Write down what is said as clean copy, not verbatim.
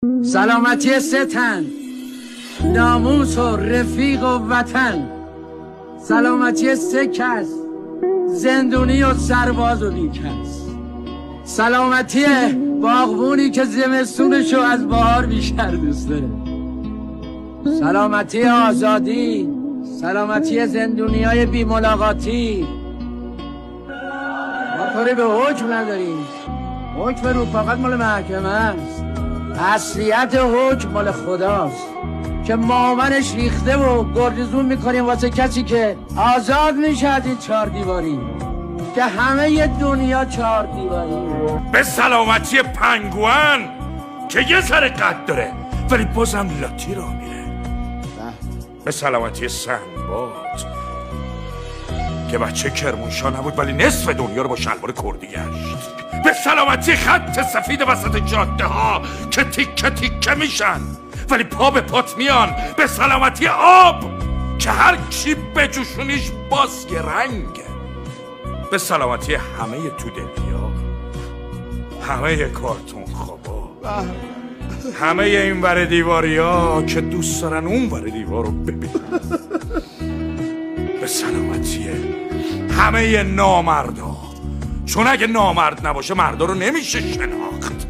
سلامتی ستن، ناموس و رفیق و وطن، سلامتی سه کس، زندونی و سرباز و بیکس، سلامتی باغبونی که زمستونشو از بهار بیشتر دوست داره، سلامتی آزادی، سلامتی زندونیای بی ملاقاتی. ما کاری به حکم نداریم، حکم رو فقط مال محکمه است، اصلیت حکم مال خداست که مامنش ریخته و گردزون میکنیم واسه کسی که آزاد میشه از این 4 دیواری که همه ی دنیا 4 دیواری. به سلامتی پنگوان که یه ذره قد داره ولی بازم لاتی را میره. به سلامتی سنباد که بچه کرمانشاه نبود ولی نصف دنیا رو با شلوار کردی گشت. به سلامتی خط سفید وسط جاده ها که تیکه تیکه میشن ولی پا به پات میان. به سلامتی آب که هر کی بجوشونیش باز یه رنگه. به سلامتی همه تو دلیا، همه کارتون خوابا، همه این ور دیواری ها که دوست دارن اون ور دیوار رو ببینن. به سلامتی همه نامردا، چون اگه نامرد نباشه مردا رو نمیشه شناخت.